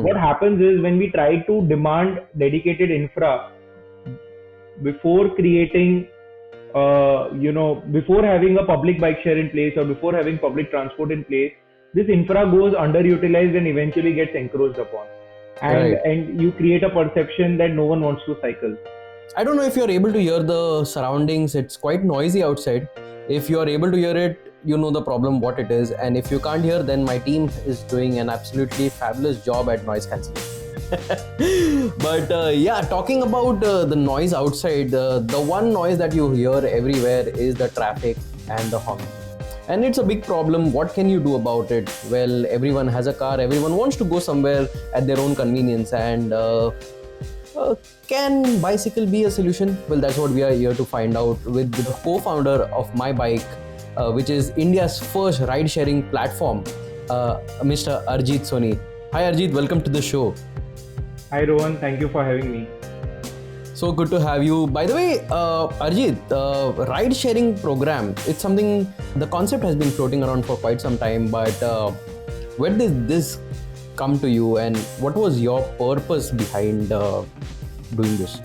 what happens is when we try to demand dedicated infra before creating, before having a public bike share in place or before having public transport in place, this infra goes underutilized and eventually gets encroached upon. And you create a perception that no one wants to cycle. I don't know if you're able to hear the surroundings. It's quite noisy outside. If you're able to hear it, you know the problem, what it is. And if you can't hear, then my team is doing an absolutely fabulous job at noise cancellation. But yeah, talking about the noise outside, the one noise that you hear everywhere is the traffic and the honk. And it's a big problem. What can you do about it? Well, everyone has a car, everyone wants to go somewhere at their own convenience, and can bicycle be a solution? Well, that's what we are here to find out with the co-founder of MyByk, which is India's first ride-sharing platform, Mr. Arjit Soni. Hi Arjit, welcome to the show. Hi Rohan, thank you for having me. So good to have you. By the way, Arjit, ride-sharing program, it's something, the concept has been floating around for quite some time, but where did this come to you and what was your purpose behind doing this?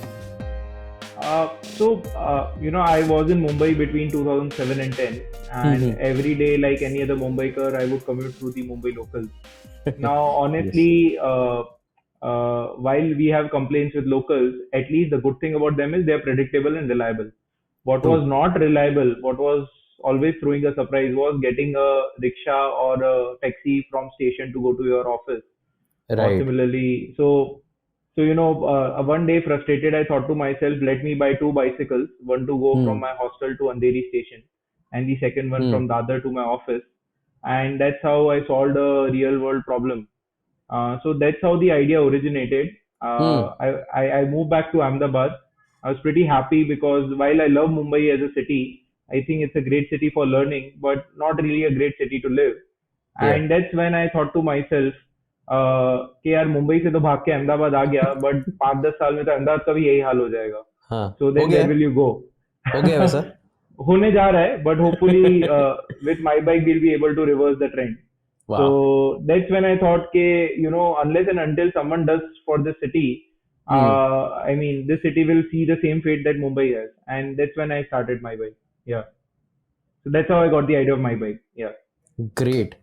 I was in Mumbai between 2007 and 10, and every day, like any other Mumbaiker, I would commute through the Mumbai locals. Now, honestly, yes. While we have complaints with locals, at least the good thing about them is they're predictable and reliable. What was not reliable, what was always throwing a surprise, was getting a rickshaw or a taxi from station to go to your office. Or Right. similarly, one day frustrated, I thought to myself, let me buy two bicycles, one to go from my hostel to Andheri station, and the second one from Dadar to my office. And that's how I solved a real world problem. So that's how the idea originated. I moved back to Ahmedabad. I was pretty happy because while I love Mumbai as a city, I think it's a great city for learning, but not really a great city to live. Yeah. And that's when I thought to myself कि यार मुंबई से तो भाग के अहमदाबाद आ गया, but 5-10 साल में तो अहमदाबाद का भी यही हाल हो जाएगा. हाँ, So हो then गया where will you go? हो गया वैसा. होने जा रहा है, but hopefully with my bike we'll be able to reverse the trend. Wow. So that's when I thought unless and until someone does for the city, this city will see the same fate that Mumbai has. And that's when I started my bike. Yeah. So that's how I got the idea of my bike. Yeah. Great.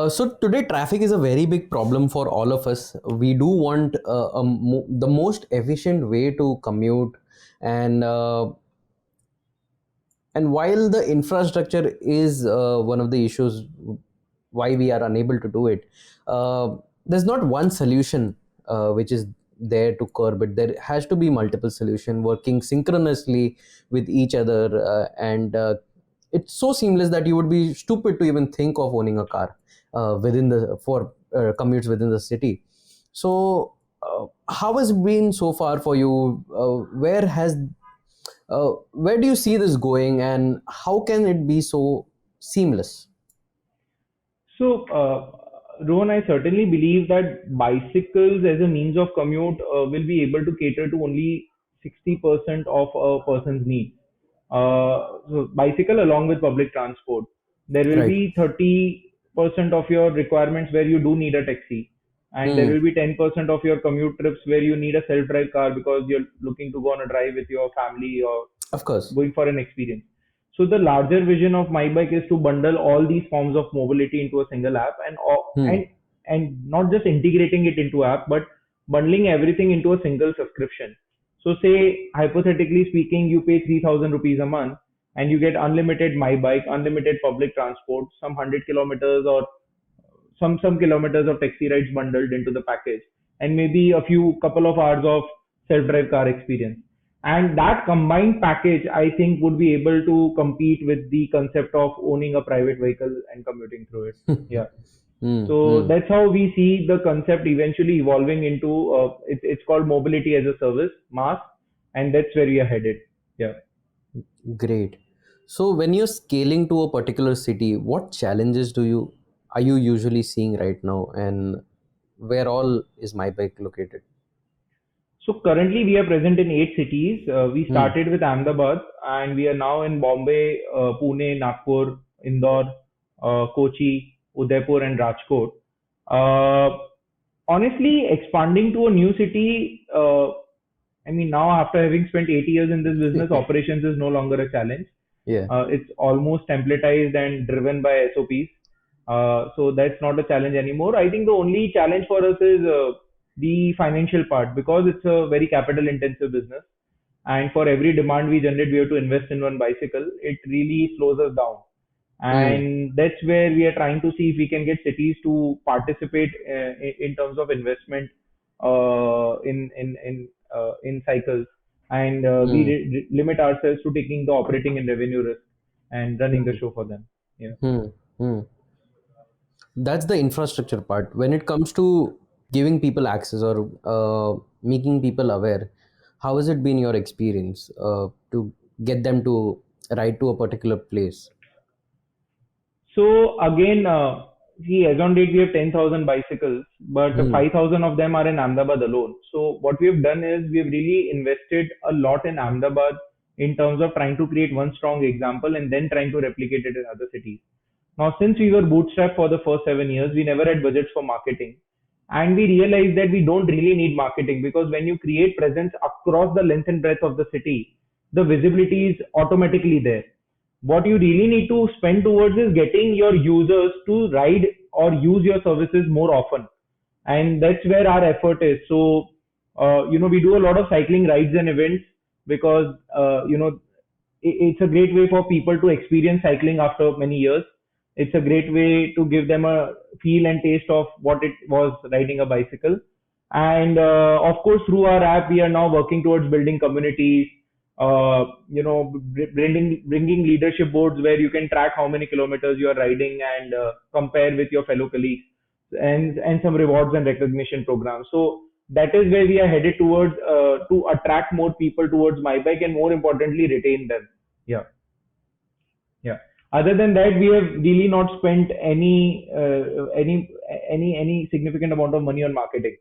So today traffic is a very big problem for all of us. We do want the most efficient way to commute, and while the infrastructure is one of the issues why we are unable to do it, there's not one solution which is there to curb it. There has to be multiple solutions working synchronously with each other, and it's so seamless that you would be stupid to even think of owning a car for commutes within the city. So how has it been so far for you? Where do you see this going, and how can it be so seamless? So, Rohan, I certainly believe that bicycles as a means of commute will be able to cater to only 60% of a person's need. So bicycle along with public transport. There will Right. be 30% of your requirements where you do need a taxi. And there will be 10% of your commute trips where you need a self-drive car because you're looking to go on a drive with your family or Of course. going for an experience. So the larger vision of MyByk is to bundle all these forms of mobility into a single app and not just integrating it into app, but bundling everything into a single subscription. So say hypothetically speaking, you pay 3,000 rupees a month and you get unlimited MyByk, unlimited public transport, some 100 kilometers or some kilometers of taxi rides bundled into the package, and maybe a few couple of hours of self-drive car experience. And that combined package, I think, would be able to compete with the concept of owning a private vehicle and commuting through it. Yeah. So that's how we see the concept eventually evolving into it's called mobility as a service, MaaS, and that's where we are headed. Yeah. Great. So when you're scaling to a particular city, what challenges are you usually seeing right now, and where all is MyByk located? So currently we are present in 8 cities. We started with Ahmedabad and we are now in Bombay, Pune, Nagpur, Indore, Kochi, Udaipur and Rajkot. Honestly, expanding to a new city, I mean, now after having spent 8 years in this business, operations is no longer a challenge. Yeah. It's almost templatized and driven by SOPs. So that's not a challenge anymore. I think the only challenge for us is the financial part, because it's a very capital intensive business. And for every demand we generate, we have to invest in one bicycle. It really slows us down. Hmm. And that's where we are trying to see if we can get cities to participate in terms of investment in cycles, and we Hmm. limit ourselves to taking the operating and revenue risk and running the Hmm. show for them. Yeah. Hmm. Hmm. That's the infrastructure part. When it comes to giving people access or making people aware, how has it been your experience to get them to ride to a particular place? So again, see, as on date, we have 10,000 bicycles, but Hmm. 5,000 of them are in Ahmedabad alone. So what we have done is we have really invested a lot in Ahmedabad in terms of trying to create one strong example and then trying to replicate it in other cities. Now, since we were bootstrapped for the first 7 years, we never had budgets for marketing. And we realized that we don't really need marketing, because when you create presence across the length and breadth of the city, the visibility is automatically there. What you really need to spend towards is getting your users to ride or use your services more often. And that's where our effort is. So, we do a lot of cycling rides and events, because, it's a great way for people to experience cycling after many years. It's a great way to give them a feel and taste of what it was riding a bicycle. And of course, through our app, we are now working towards building communities. Bringing leadership boards where you can track how many kilometers you are riding and compare with your fellow colleagues, and some rewards and recognition programs. So that is where we are headed towards, to attract more people towards MyByk, and more importantly, retain them. Yeah, yeah. Other than that, we have really not spent any significant amount of money on marketing.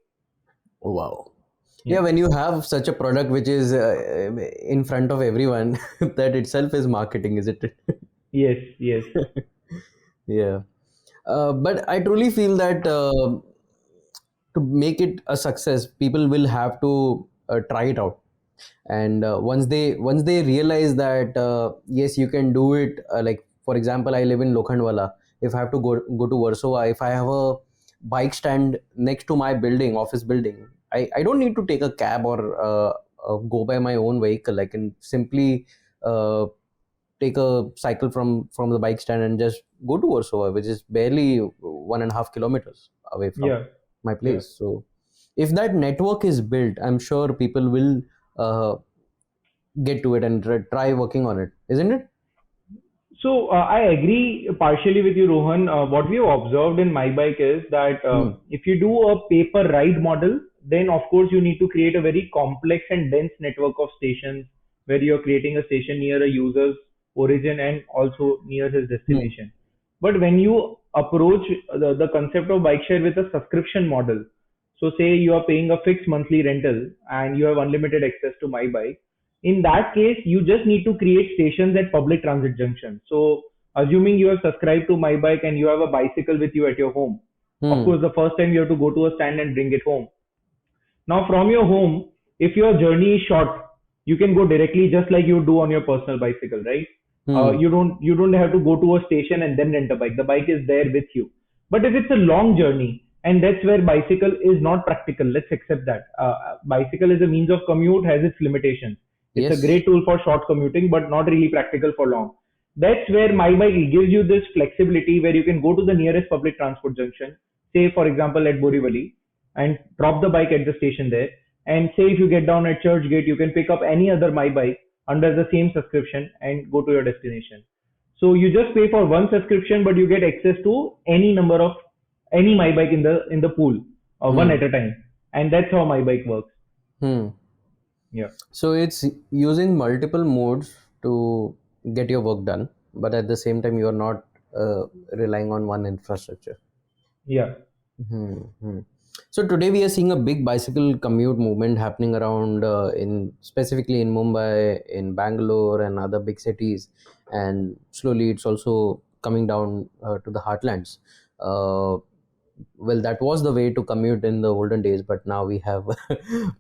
Wow. Yeah, Yeah. when you have such a product which is in front of everyone, that itself is marketing, isn't it? Yes. Yes. Yeah. But I truly feel that to make it a success, people will have to try it out. And once they realize that yes, you can do it. Like for example, I live in Lokhandwala. If I have to go to Warsaw, if I have a bike stand next to my building, office building, I don't need to take a cab or go by my own vehicle. I can simply uh, take a cycle from the bike stand and just go to Warsaw, which is barely 1.5 kilometers away from Yeah. my Yeah. place. So if that network is built, I'm sure people will uh, get to it and try working on it, isn't it? So I agree partially with you, Rohan. What we have observed in my bike is that Hmm. if you do a paper ride model, then of course you need to create a very complex and dense network of stations, where you're creating a station near a user's origin and also near his Hmm. destination. But when you approach the concept of bike share with a subscription model, so say you are paying a fixed monthly rental and you have unlimited access to my bike. In that case, you just need to create stations at public transit junctions. So assuming you have subscribed to my bike and you have a bicycle with you at your home, of Hmm. course the first time you have to go to a stand and bring it home. Now, from your home, if your journey is short, you can go directly just like you do on your personal bicycle, right? Hmm. You don't have to go to a station and then rent a bike. The bike is there with you. But if it's a long journey, and that's where bicycle is not practical, let's accept that. Bicycle is a means of commute, has its limitations. It's a Yes. great tool for short commuting, but not really practical for long. That's where my bike gives you this flexibility, where you can go to the nearest public transport junction, say for example at Borivali, and drop the bike at the station there. And say if you get down at Church Gate, you can pick up any other My Bike under the same subscription and go to your destination. So you just pay for one subscription, but you get access to any number of any My Bike in the pool, one Hmm. at a time, and that's how My Bike works. Hmm. Yeah, So it's using multiple modes to get your work done, but at the same time, you are not relying on one infrastructure. yeah. Hmm. Hmm. So today we are seeing a big bicycle commute movement happening around in specifically in Mumbai, in Bangalore, and other big cities, and slowly it's also coming down to the heartlands. Uh, well, that was the way to commute in the olden days, but now we have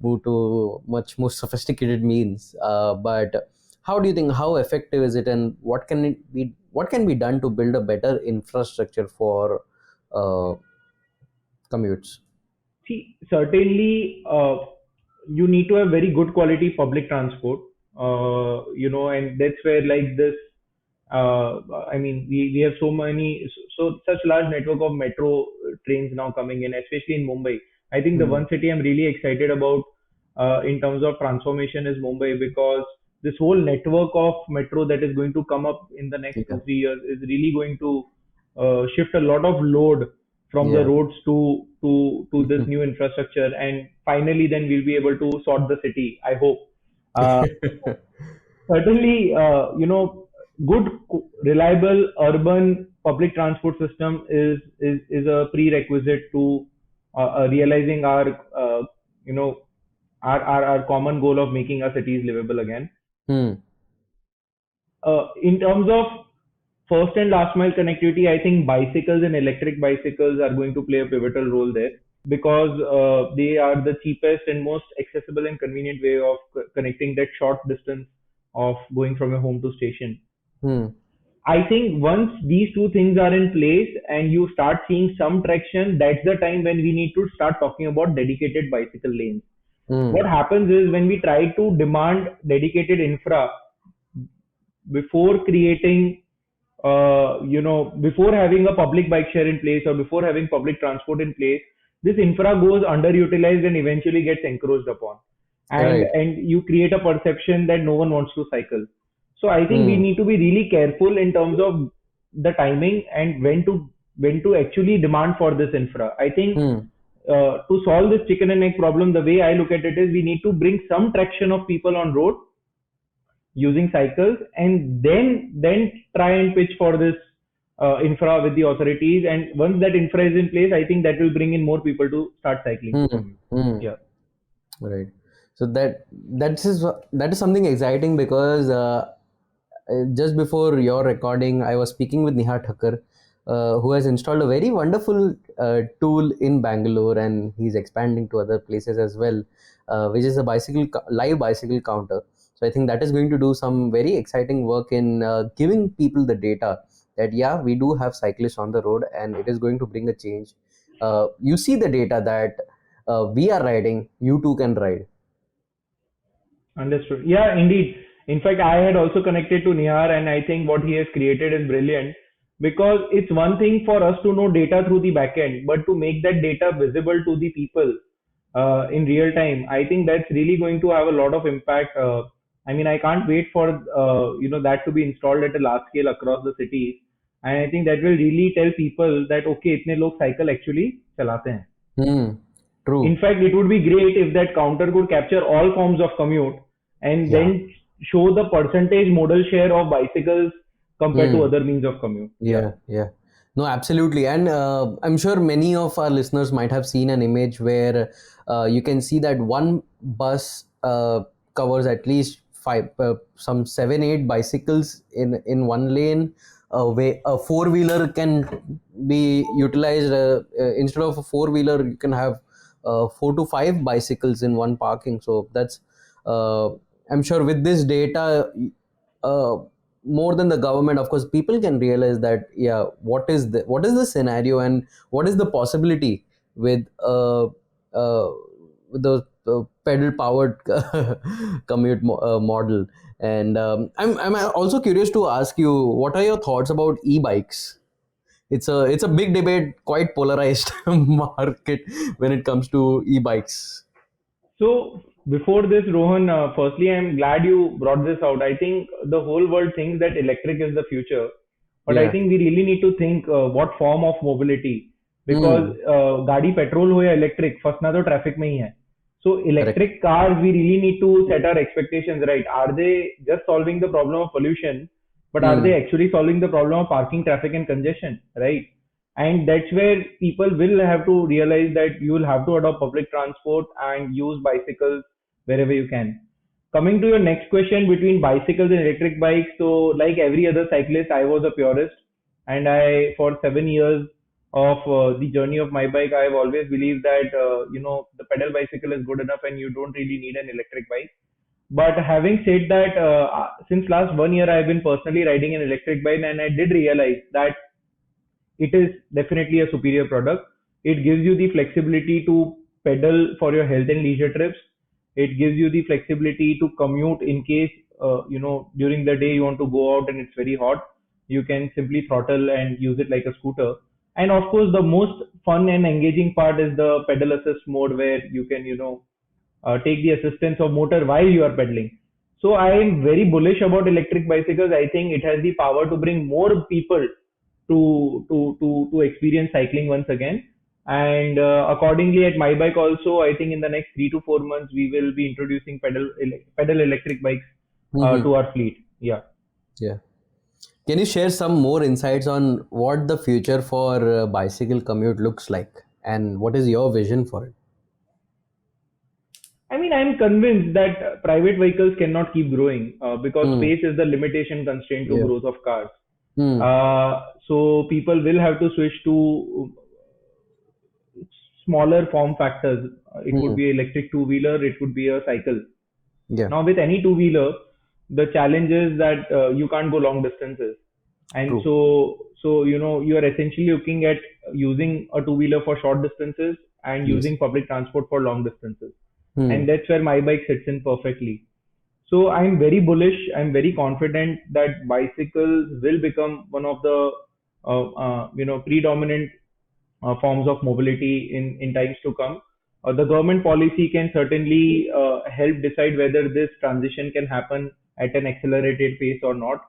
moved to much more sophisticated means. But how do you think, how effective is it, and what can be done to build a better infrastructure for uh, commutes? See, certainly, you need to have very good quality public transport, and that's where like this, I mean, we have so many, so such large network of metro trains now coming in, especially in Mumbai. I think the Hmm. one city I'm really excited about in terms of transformation is Mumbai, because this whole network of metro that is going to come up in the next Yeah. 2 3 years is really going to shift a lot of load from the Yeah. roads to this new infrastructure, and finally then we'll be able to sort the city, I hope. uh, Certainly, good reliable urban public transport system is a prerequisite to realizing our you know our common goal of making our cities livable again. Hmm. In terms of first and last mile connectivity, I think bicycles and electric bicycles are going to play a pivotal role there, because they are the cheapest and most accessible and convenient way of connecting that short distance of going from your home to station. Hmm. I think once these two things are in place and you start seeing some traction, that's the time when we need to start talking about dedicated bicycle lanes. What Hmm. happens is when we try to demand dedicated infra before creating, before having a public bike share in place or before having public transport in place, this infra goes underutilized and eventually gets encroached upon, and Right. you create a perception that no one wants to cycle. So I think we Hmm. need to be really careful in terms of the timing and when to actually demand for this infra. I think Hmm. to solve this chicken and egg problem, the way I look at it is we need to bring some traction of people on road using cycles, and then try and pitch for this infra with the authorities. And once that infra is in place, I think that will bring in more people to start cycling Hmm. to commute. Hmm. Yeah. Right. So that is something exciting because just before your recording, I was speaking with Neha Thakkar, who has installed a very wonderful tool in Bangalore, and he's expanding to other places as well, which is a live bicycle counter. So I think that is going to do some very exciting work in giving people the data that yeah, we do have cyclists on the road, and it is going to bring a change. You see the data that we are riding, you too can ride. Understood. Yeah, indeed. In fact, I had also connected to Nihar, and I think what he has created is brilliant, because it's one thing for us to know data through the backend, but to make that data visible to the people in real time, I think that's really going to have a lot of impact. I mean, I can't wait for that to be installed at a large scale across the cities, and I think that will really tell people that okay, इतने लोग cycle actually चलाते हैं. Hmm. In True. fact, it would be great if that counter could capture all forms of commute and Yeah. then show the percentage modal share of bicycles compared to Hmm. other means of commute. Yeah. Yeah, yeah. No, absolutely. And I'm sure many of our listeners might have seen an image where you can see that one bus covers at least some 7, 8 bicycles in one lane. A four wheeler can be utilized. Instead of a four wheeler, you can have 4 to 5 bicycles in one parking. So that's, uh, I'm sure with this data, uh, more than the government, of course, people can realize that yeah, what is the scenario and what is the possibility with the pedal powered commute model. And I'm also curious to ask you, what are your thoughts about e-bikes? It's a big debate, quite polarized market when it comes to e-bikes. So before this, Rohan, firstly, I'm glad you brought this out. I think the whole world thinks that electric is the future, but I Yeah. think we really need to think what form of mobility, because Hmm. गाड़ी petrol हो या electric, फंसना तो traffic में ही है. So Correct. electric cars, we really need to set our expectations right. Are they just solving the problem of pollution, but are they Hmm. actually solving the problem of parking, traffic, and congestion, right? And that's where people will have to realize that you will have to adopt public transport and use bicycles wherever you can. Coming to your next question, between bicycles and electric bikes, so like every other cyclist, I was a purist, and I for 7 years of the journey of my bike, I've always believed that the pedal bicycle is good enough and you don't really need an electric bike. But having said that, since last 1 year I've been personally riding an electric bike, and I did realize that it is definitely a superior product. It gives you the flexibility to pedal for your health and leisure trips. It gives you the flexibility to commute in case during the day you want to go out and it's very hot. You can simply throttle and use it like a scooter. And of course, the most fun and engaging part is the pedal assist mode, where you can take the assistance of motor while you are pedaling. So I am very bullish about electric bicycles. I think it has the power to bring more people to experience cycling once again. And accordingly, at my bike also, I think in the next 3 to 4 months we will be introducing pedal electric bikes Hmm. to our fleet. Yeah. Yeah. Can you share some more insights on what the future for bicycle commute looks like and what is your vision for it? I mean, I'm convinced that private vehicles cannot keep growing because Hmm. space is the limitation constraint to Yeah. growth of cars. Hmm. So people will have to switch to smaller form factors. It could Hmm. be electric two-wheeler, it could be a cycle. Yeah. Now, with any two-wheeler, the challenge is that you can't go long distances, and True. so you are essentially looking at using a two-wheeler for short distances and Yes. using public transport for long distances, Hmm. and that's where my bike fits in perfectly. So I'm very bullish. I'm very confident that bicycles will become one of the predominant forms of mobility in times to come. The government policy can certainly help decide whether this transition can happen at an accelerated pace or not.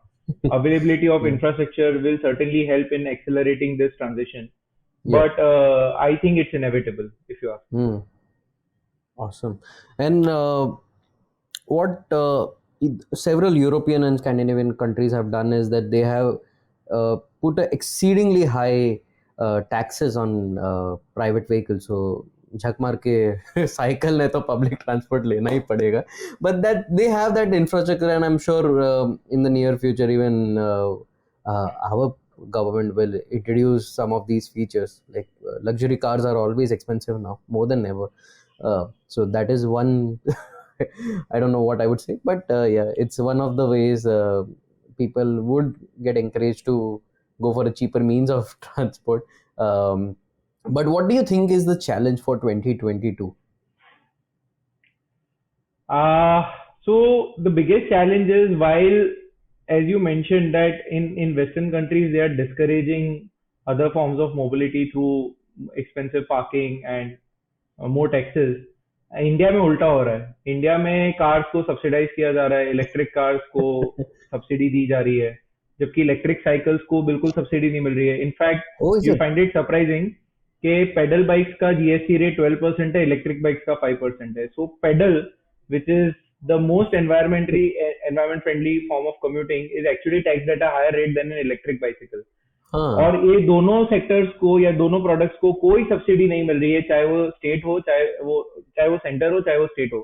Availability of Yeah. infrastructure will certainly help in accelerating this transition, Yeah. but I think it's inevitable, if you ask me. Hmm. Awesome. And what several European and Scandinavian countries have done is that they have put a exceedingly high taxes on private vehicles. So झक मार के cycle नहीं तो public transport लेना ही पड़ेगा. But that they have that infrastructure, and I'm sure in the near future even our government will introduce some of these features. Like luxury cars are always expensive now, more than ever. So that is one. I don't know what I would say, but yeah, it's one of the ways people would get encouraged to go for a cheaper means of transport. Um, but what do you think is the challenge for 2022? Uh, so the biggest challenge is, while, as you mentioned, that in Western countries they are discouraging other forms of mobility through expensive parking and more taxes, India में उल्टा हो रहा है. India में cars को subsidise किया जा रहा है, इलेक्ट्रिक कार्स को सब्सिडी दी जा रही है, जबकि इलेक्ट्रिक साइकिल्स को बिल्कुल सब्सिडी नहीं मिल रही है. In fact Oh, is you it? Find it surprising कि पेडल बाइक्स का जीएसटी रेट 12% है, इलेक्ट्रिक बाइक्स का 5% है. So pedal, which is the most environment friendly form of commuting, is actually taxed at a higher rate than an electric bicycle. Huh. और ये दोनों sectors को या दोनों प्रोडक्ट्स को कोई सब्सिडी नहीं मिल रही है, चाहे वो स्टेट हो, चाहे वो सेंटर हो, चाहे वो स्टेट हो.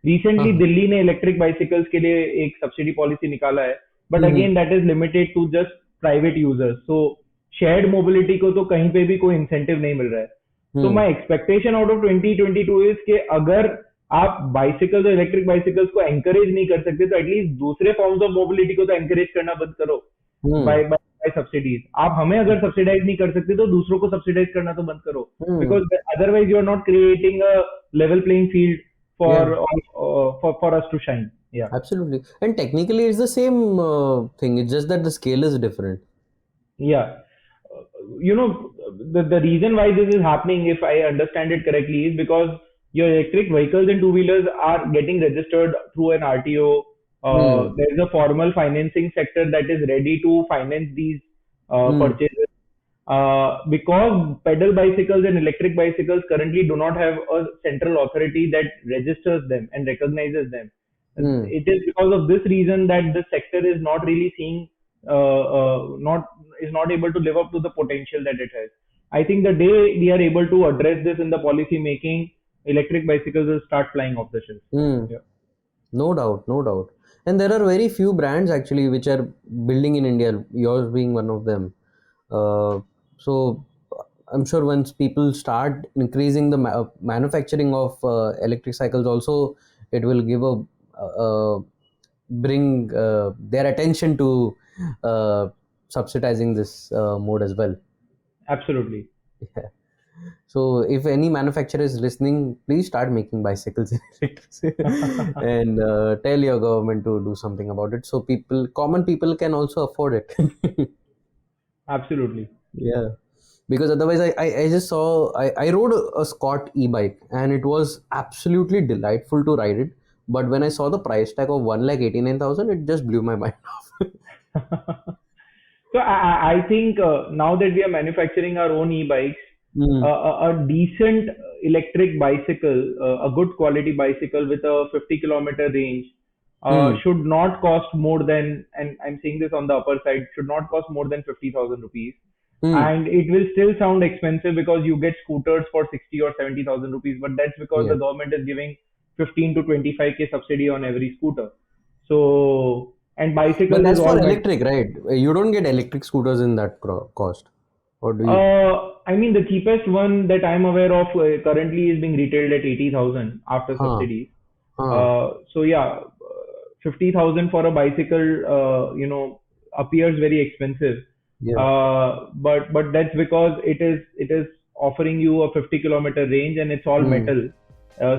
Recently Huh. दिल्ली ने इलेक्ट्रिक बाइसिकल्स के लिए एक सब्सिडी पॉलिसी निकाला है, but Hmm. Again that is limited to just private users. So shared mobility को तो कहीं पे भी कोई इंसेंटिव नहीं मिल रहा है. सो Hmm. My expectation out of 2022 is के अगर आप बाइसिकल्स और इलेक्ट्रिक बाइसिकल्स को एंकरेज नहीं कर सकते, तो एटलीस्ट दूसरे फॉर्म्स ऑफ मोबिलिटी को तो एंकरेज करना बंद करो Hmm. Bye bye subsidies. आप हमें अगर सब्सिडाइज नहीं कर सकते तो दूसरों को सब्सिडाइज करना तो बंद करो, Hmm. Because otherwise you are not creating a level playing field Yeah. for us to shine. Yeah. Absolutely. And technically, it's the same thing. It's just that the scale is different. Yeah. The reason why this is happening, if I understand it correctly, is because your electric vehicles and two-wheelers are getting registered through an RTO. Hmm. There is a formal financing sector that is ready to finance these Hmm. purchases. Because pedal bicycles and electric bicycles currently do not have a central authority that registers them and recognizes them. Hmm. It is because of this reason that the sector is not really seeing, not is not able to live up to the potential that it has. I think the day we are able to address this in the policy making, electric bicycles will start flying off the shelves. Hmm. Yeah. No doubt, no doubt. And there are very few brands actually which are building in India, yours being one of them. So I'm sure once people start increasing the manufacturing of electric cycles, also it will give a bring their attention to subsidizing this mode as well. Absolutely. Yeah. So if any manufacturer is listening, please start making bicycles in electric and tell your government to do something about it, so common people can also afford it. Absolutely. Yeah, because otherwise I just saw I rode a Scott e-bike and it was absolutely delightful to ride it. But when I saw the price tag of 1,89,000, it just blew my mind off. So I think now that we are manufacturing our own e-bikes, Mm, a decent electric bicycle, a good quality bicycle with a 50-kilometer range, mm, should not cost more than, and I'm saying this on the upper side, should not cost more than 50,000 rupees. mm, And it will still sound expensive because you get scooters for 60 or 70,000 rupees, but that's because yeah, the government is giving 15 to 25K subsidy on every scooter. So, and but bicycles is that's for all electric, right? You don't get electric scooters in that cost, or do you? I mean, the cheapest one that I'm aware of currently is being retailed at 80,000 after Huh, subsidies. huh, 50,000 for a bicycle, appears very expensive. yeah. But that's because it is offering you a 50-kilometer range and it's all Mm, metal.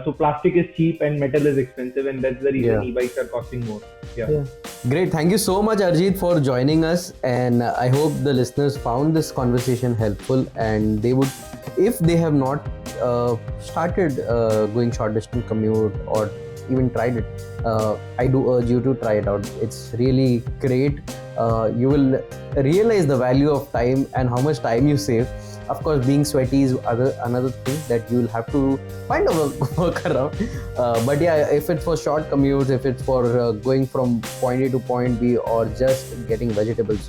So plastic is cheap and metal is expensive, and that's the reason yeah. e-bikes are costing more. Yeah, Yeah. Great. Thank you so much, Arjit, for joining us. And I hope the listeners found this conversation helpful and they would, if they have not started going short distance commute or even tried it, I do urge you to try it out. It's really great. You will realize the value of time and how much time you save. Of course, being sweaty is another thing that you will have to find a work around. But yeah, if it's for short commutes, if it's for going from point A to point B, or just getting vegetables,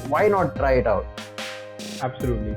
why not try it out? absolutely.